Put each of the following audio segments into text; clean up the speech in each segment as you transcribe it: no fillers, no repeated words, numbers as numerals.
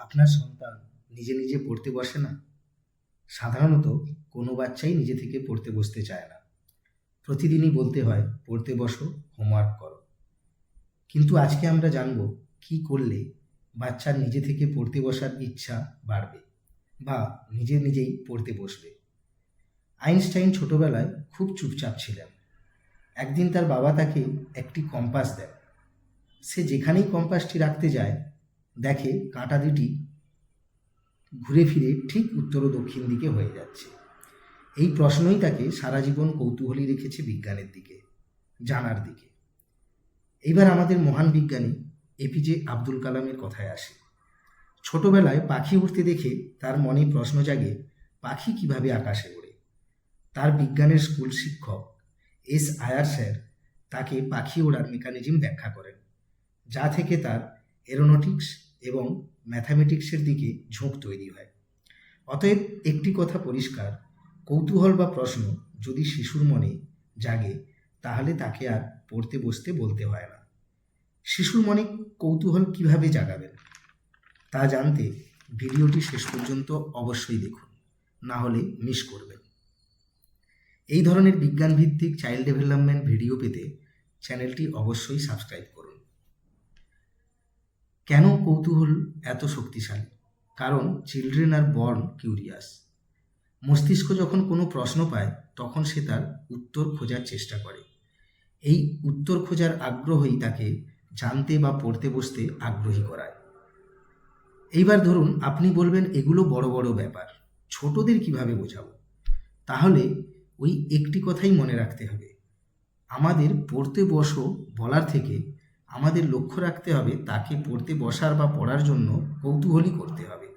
আপনার সন্তান নিজে নিজে পড়তে বসে না? সাধারণত কোনো বাচ্চাই নিজে থেকে পড়তে বসতে চায় না। প্রতিদিনই বলতে হয় পড়তে বসো, হোমওয়ার্ক করো। কিন্তু আজকে আমরা জানব কি করলে বাচ্চার নিজে থেকে পড়তে বসার ইচ্ছা বাড়বে বা নিজে নিজেই পড়তে বসবে। আইনস্টাইন ছোটবেলায় খুব চুপচাপ ছিলেন। একদিন তার বাবা তাকে একটি কম্পাস দেন। সে যেখানেই কম্পাসটি রাখতে যায় দেখে কাঁটা দুটি ঘুরে ফিরে ঠিক উত্তর ও দক্ষিণ দিকে হয়ে যাচ্ছে। এই প্রশ্নই তাকে সারা জীবন কৌতূহলী রেখেছে বিজ্ঞানের দিকে, জানার দিকে। এইবার আমাদের মহান বিজ্ঞানী এপিজে আব্দুল কালামের কথায় আসে। ছোটবেলায় পাখি উড়তে দেখে তার মনে প্রশ্ন জাগে, পাখি কিভাবে আকাশে ওড়ে। তার বিজ্ঞানের স্কুল শিক্ষক এস আয়ার স্যার তাকে পাখি ওড়ার মেকানিজম ব্যাখ্যা করেন, যা থেকে তার এরোনটিক্স এবং ম্যাথামেটিক্সের দিকে ঝোঁক তৈরি হয়। অতএব একটি কথা পরিষ্কার, কৌতূহল বা প্রশ্ন যদি শিশুর মনে জাগে তাহলে তাকে আর পড়তে বসতে বলতে হয় না। শিশুর মনে কৌতূহল কিভাবে জাগাবেন তা জানতে ভিডিওটি শেষ পর্যন্ত অবশ্যই দেখুন, না হলে মিস করবেন। এই ধরনের বিজ্ঞান ভিত্তিক চাইল্ড ডেভেলপমেন্ট ভিডিও পেতে চ্যানেলটি অবশ্যই সাবস্ক্রাইব করুন। কেন কৌতূহল এত শক্তিশালী? কারণ চিলড্রেন আর বর্ন কিউরিয়াস। মস্তিষ্ক যখন কোনো প্রশ্ন পায় তখন সে তার উত্তর খোঁজার চেষ্টা করে। এই উত্তর খোঁজার আগ্রহই তাকে জানতে বা পড়তে বসতে আগ্রহী করায়। এইবার ধরুন আপনি বলবেন এগুলো বড় বড় ব্যাপার, ছোটদের কিভাবে বোঝাবো? তাহলে ওই একটি কথাই মনে রাখতে হবে, আমাদের পড়তে বসো বলার থেকে আমাদের লক্ষ্য রাখতে হবে তাকে পড়তে বসার বা পড়ার জন্য কৌতূহলী করতে হবে।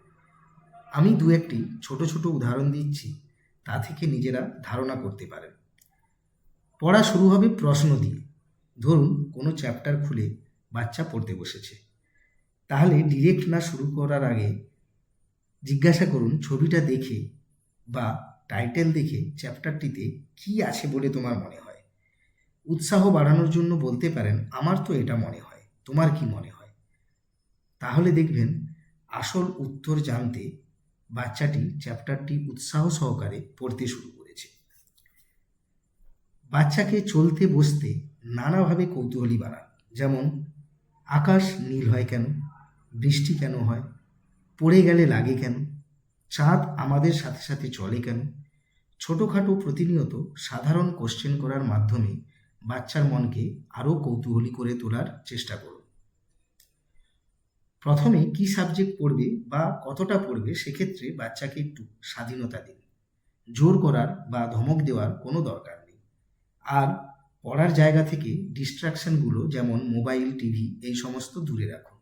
আমি দু একটি ছোট ছোট উদাহরণ দিচ্ছি, তা থেকে নিজেরা ধারণা করতে পারেন। পড়া শুরু হবে প্রশ্ন দিয়ে। ধরুন কোনো চ্যাপ্টার খুলে বাচ্চা পড়তে বসেছে, তাহলে ডিরেক্ট না শুরু করার আগে জিজ্ঞাসা করুন ছবিটা দেখে বা টাইটেল দেখে চ্যাপ্টারটিতে কি আছে বলে তোমার মনে হয়। উৎসাহ বাড়ানোর জন্য বলতে পারেন, আমার তো এটা মনে হয়, তোমার কি মনে হয়? তাহলে দেখবেন আসল উত্তর জানতে বাচ্চাটি চ্যাপ্টারটি উৎসাহ সহকারে পড়তে শুরু করেছে। বাচ্চাকে চলতে বসতে নানাভাবে কৌতূহলী বানান, যেমন আকাশ নীল হয় কেন, বৃষ্টি কেন হয়, পড়ে গেলে লাগে কেন, চাঁদ আমাদের সাথে সাথে চলে কেন। ছোটোখাটো প্রতিনিয়ত সাধারণ কোশ্চেন করার মাধ্যমে বাচ্চার মনকে আরও কৌতূহলী করে তোলার চেষ্টা করুন। প্রথমে কি সাবজেক্ট পড়বে বা কতটা পড়বে সেক্ষেত্রে বাচ্চাকে একটু স্বাধীনতা দিন। জোর করার বা ধমক দেওয়ার কোনো দরকার নেই। আর পড়ার জায়গা থেকে ডিস্ট্রাকশনগুলো যেমন মোবাইল, টিভি এই সমস্ত দূরে রাখুন।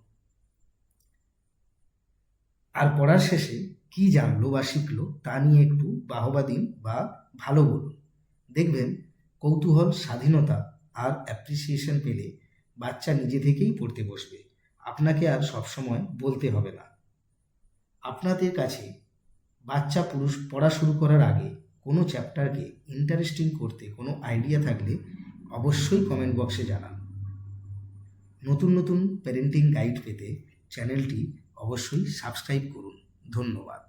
আর পড়ার শেষে কি জানলো বা শিখলো তা নিয়ে একটু বাহবা দিন বা ভালো বলুন। দেখবেন কৌতূহল, স্বাধীনতা আর অ্যাপ্রিসিয়েশন পেলে বাচ্চা নিজে থেকেই পড়তে বসবে, আপনাকে আর সবসময় বলতে হবে না। আপনাদের কাছে বাচ্চা পড়া শুরু করার আগে কোনো চ্যাপ্টারকে ইন্টারেস্টিং করতে কোনো আইডিয়া থাকলে অবশ্যই কমেন্ট বক্সে জানান। নতুন নতুন প্যারেন্টিং গাইড পেতে চ্যানেলটি অবশ্যই সাবস্ক্রাইব করুন। ধন্যবাদ।